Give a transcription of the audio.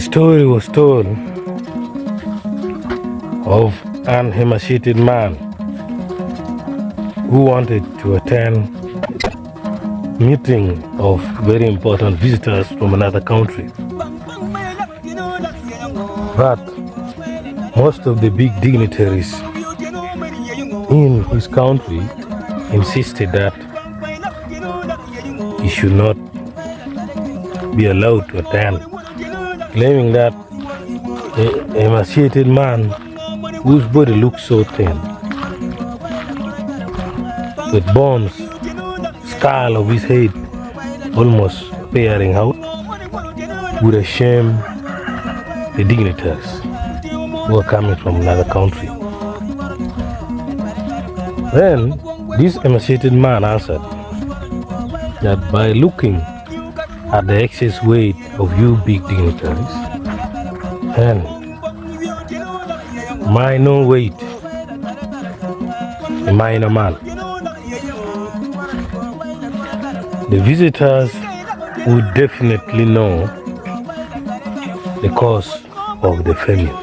story was told of an emaciated man who wanted to attend meeting of very important visitors from another country. But most of the big dignitaries in his country insisted that he should not be allowed to attend, claiming that an emaciated man whose body looked so thin, with bones, skull of his head almost appearing out, would shame the dignitaries who are coming from another country. Then this emaciated man answered that by looking at the excess weight of you big dignitaries and my no weight, a minor man, the visitors would definitely know the cause of the famine.